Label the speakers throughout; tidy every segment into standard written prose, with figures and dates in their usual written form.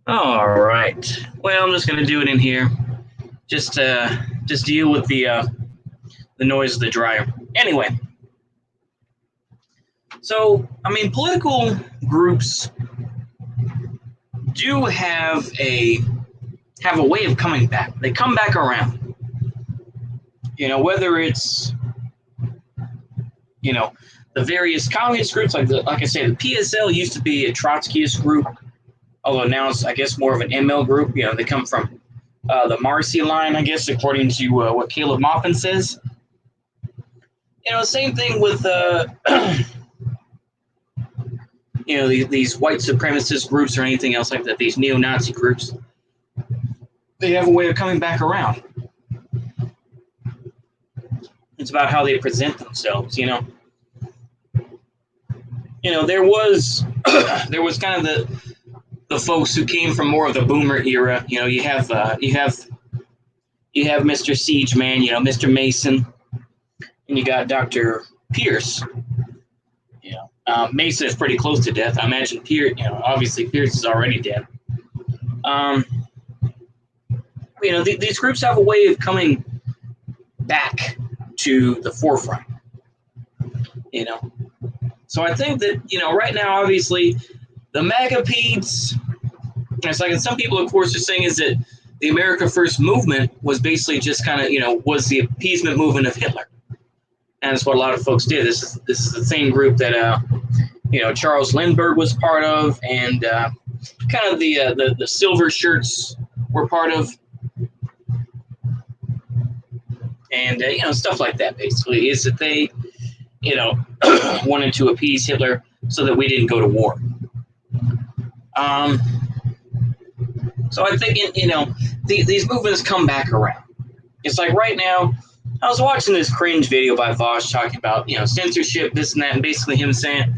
Speaker 1: All right. Well, I'm just gonna do it in here. Just deal with the noise of the dryer. Anyway, so I mean, political groups do have a way of coming back. They come back around. Whether it's you know the various communist groups, like I say, the PSL used to be a Trotskyist group, although now it's I guess more of an ML group. They come from the Marcy line, I guess, according to what Caleb Maupin says. Same thing with these white supremacist groups or anything else like that. These neo-Nazi groups, they have a way of coming back around. It's about how they present themselves. There was there was kind of the folks who came from more of the boomer era. You have Mr. Siege Man, Mr. Mason, and you got Dr. Pierce. Mason is pretty close to death. I imagine Pierce, obviously Pierce is already dead. These groups have a way of coming back to the forefront. So I think that, right now, obviously, the MAGA peds, it's like, and some people, of course, are saying is that the America First movement was basically just kind of, was the appeasement movement of Hitler. And that's what a lot of folks did. This is the same group that, Charles Lindbergh was part of, and kind of the silver shirts were part of. And, stuff like that, basically, is that they, wanted to appease Hitler so that we didn't go to war. So I think, these movements come back around. It's like right now, I was watching this cringe video by Vosh talking about, censorship, this and that, and basically him saying,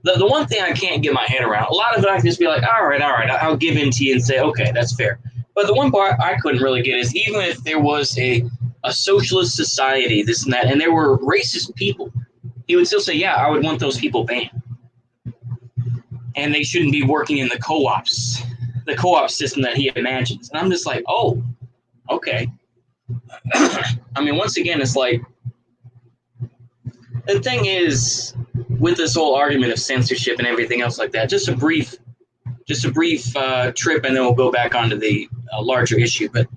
Speaker 1: the one thing I can't get my head around, a lot of it I can just be like, all right, I'll give in to you and say, okay, that's fair. But the one part I couldn't really get is even if there was a socialist society, this and that, and there were racist people, he would still say, yeah, I would want those people banned. And they shouldn't be working in the co-op system that he imagines. And I'm just like, oh, okay. I mean, once again, it's like, the thing is, with this whole argument of censorship and everything else like that, just a brief trip, and then we'll go back onto the larger issue. But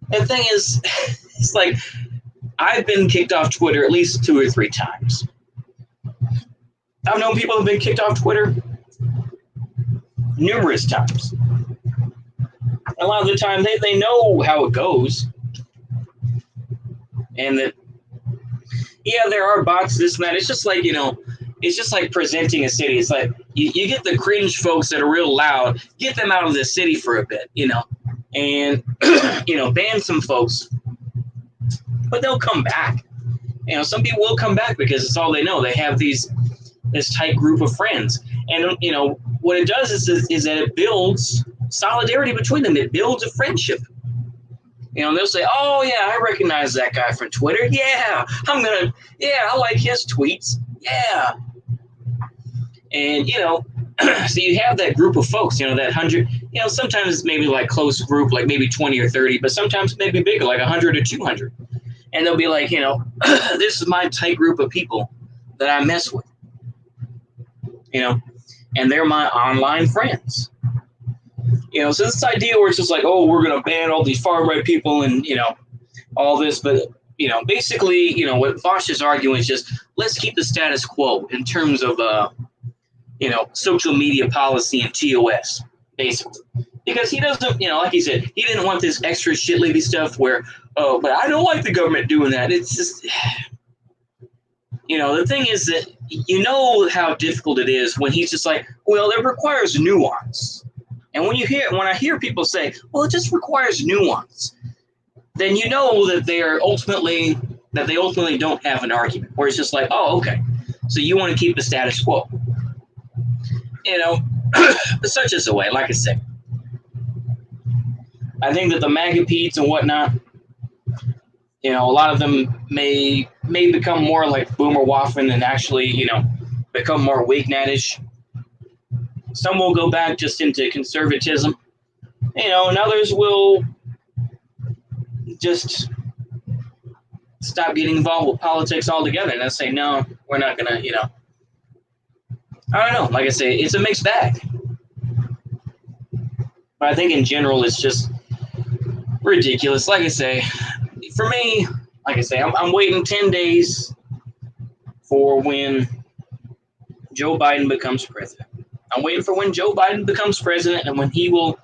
Speaker 1: the thing is, it's like, I've been kicked off Twitter at least 2 or 3 times. I've known people who have been kicked off Twitter numerous times. A lot of the time, they know how it goes. And that, yeah, there are bots, this and that. It's just like, it's just like presenting a city. It's like you get the cringe folks that are real loud, get them out of the city for a bit, and, ban some folks. But they'll come back. Some people will come back because it's all they know. They have this tight group of friends. And, what it does is that it builds solidarity between them. It builds a friendship. They'll say, oh, yeah, I recognize that guy from Twitter. Yeah, I like his tweets. Yeah. And, so you have that group of folks, that 100, sometimes maybe like close group, like maybe 20 or 30, but sometimes maybe bigger, like 100 or 200. And they'll be like, this is my tight group of people that I mess with, and they're my online friends. So this idea where it's just like, oh, we're going to ban all these far-right people and, all this. But, basically, what Vosh is arguing is just, let's keep the status quo in terms of, social media policy and TOS, basically. Because he doesn't, like he said, he didn't want this extra shit-lady stuff where, oh, but I don't like the government doing that. It's just, the thing is that how difficult it is when he's just like, well, it requires nuance. And when I hear people say, well, it just requires nuance, then that they ultimately don't have an argument. Where it's just like, oh, okay, so you want to keep the status quo. Such is the way, like I said. I think that the MAGA pedes and whatnot, a lot of them may become more like Boomer Waffen and actually, become more Wignatish. Some will go back just into conservatism, And others will just stop getting involved with politics altogether and say, no, we're not going to, I don't know. Like I say, it's a mixed bag. But I think in general, it's just ridiculous. Like I say, for me, like I say, I'm waiting 10 days for when Joe Biden becomes president. I'm waiting for when Joe Biden becomes president and when he will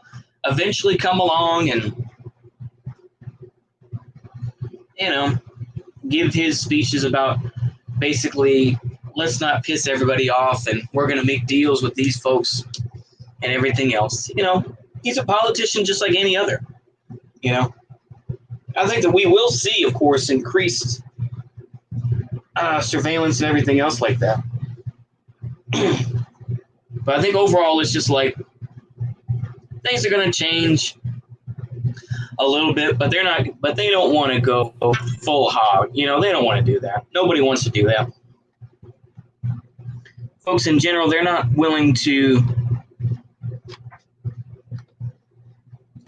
Speaker 1: eventually come along and, give his speeches about basically, let's not piss everybody off and we're going to make deals with these folks and everything else. He's a politician just like any other. I think that we will see, of course, increased surveillance and everything else like that. But I think overall, it's just like things are going to change a little bit, but they're not. But they don't want to go full hog. They don't want to do that. Nobody wants to do that. Folks in general, they're not willing to.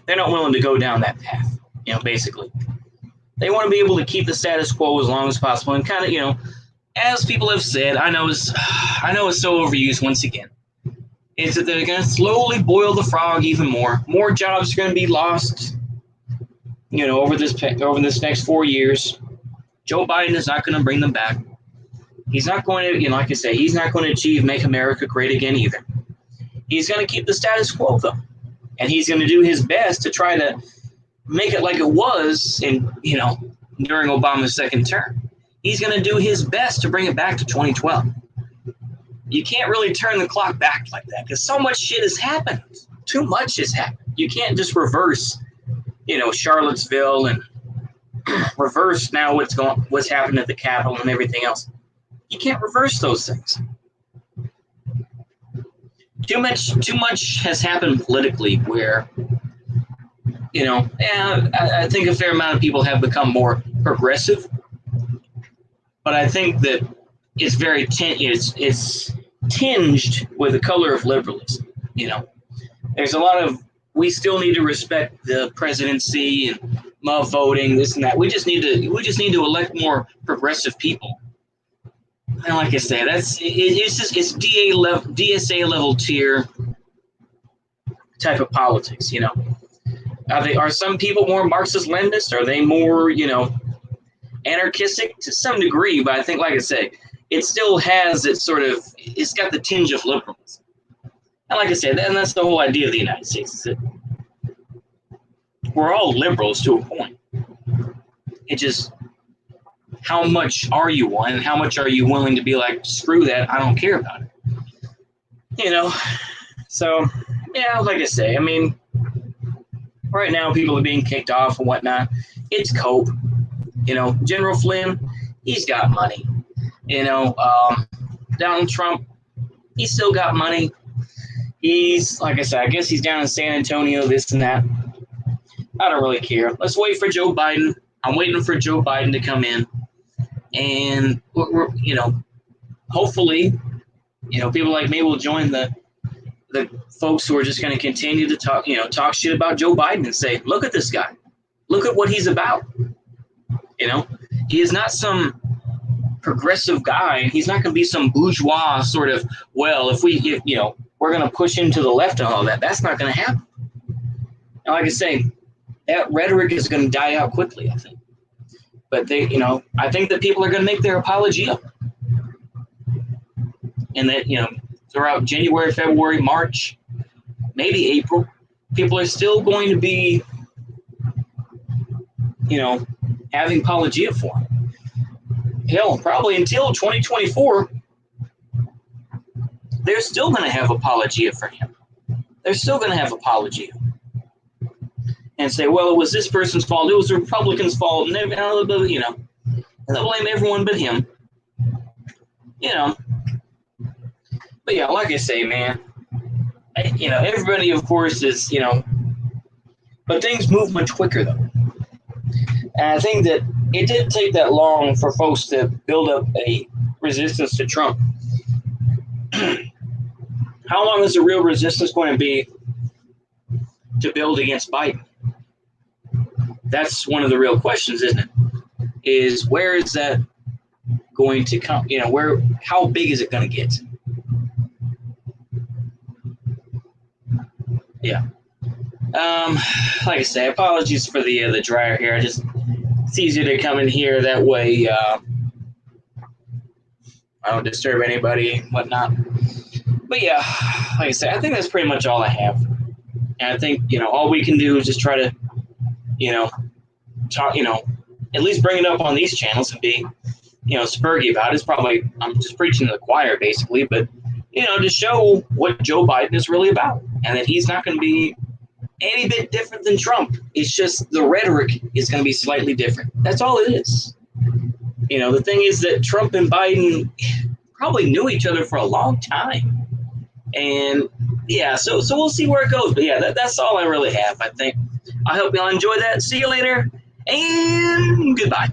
Speaker 1: They're not willing to go down that path. Basically, they want to be able to keep the status quo as long as possible, and kind of, as people have said, I know it's so overused once again. Is that they're going to slowly boil the frog even more. More jobs are going to be lost, over this next 4 years. Joe Biden is not going to bring them back. He's not going to, like I say, he's not going to achieve Make America Great Again either. He's going to keep the status quo, though. And he's going to do his best to try to make it like it was during Obama's second term. He's going to do his best to bring it back to 2012. You can't really turn the clock back like that because so much shit has happened. Too much has happened. You can't just reverse, Charlottesville and reverse now what's happened at the Capitol and everything else. You can't reverse those things. Too much has happened politically where, I think a fair amount of people have become more progressive, but I think that it's very it's tinged with the color of liberalism. There's a lot of, we still need to respect the presidency and voting, this and that. We just need to elect more progressive people. And like I say, it's DSA level tier type of politics. Are some people more Marxist-Leninist? Are they more anarchistic to some degree? But I think, like I say, it still has it's got the tinge of liberalism. And like I said, and that's the whole idea of the United States, is that we're all liberals to a point. It just, how much are you one, and how much are you willing to be like, screw that, I don't care about it. So, yeah, like I say, I mean, right now people are being kicked off and whatnot. It's Cope. General Flynn, he's got money. Donald Trump, he's still got money. He's, like I said, I guess he's down in San Antonio, this and that. I don't really care. Let's wait for Joe Biden. I'm waiting for Joe Biden to come in. And, we're hopefully, people like me will join the folks who are just going to continue to talk shit about Joe Biden and say, look at this guy. Look at what he's about. He is not some progressive guy. He's not going to be some bourgeois sort of, well, if we're going to push him to the left and all that. That's not going to happen. And like I say, that rhetoric is going to die out quickly, I think. But I think that people are going to make their apology up. And that, throughout January, February, March, maybe April, people are still going to be, having apologia for him. Hell, probably until 2024, they're still going to have apologia for him. They're still going to have apologia. And say, well, it was this person's fault. It was the Republicans' fault. And they'll blame everyone but him. But yeah, like I say, man, everybody, of course, is, but things move much quicker, though. And I think that it didn't take that long for folks to build up a resistance to Trump. How long is the real resistance going to be to build against Biden? That's one of the real questions, isn't it? Is where is that going to come? How big is it going to get? Yeah. Like I say, apologies for the dryer here. It's easier to come in here that way. I don't disturb anybody, whatnot. But yeah, like I say, I think that's pretty much all I have. And I think all we can do is just try to talk, at least bring it up on these channels and be spurgy about it. It's probably I'm just preaching to the choir basically, but to show what Joe Biden is really about, and that he's not going to be any bit different than Trump. It's just the rhetoric is going to be slightly different. That's all it is. The thing is that Trump and Biden probably knew each other for a long time. And yeah, so we'll see where it goes. But yeah, that's all I really have, I think. I hope y'all enjoy that. See you later, and goodbye.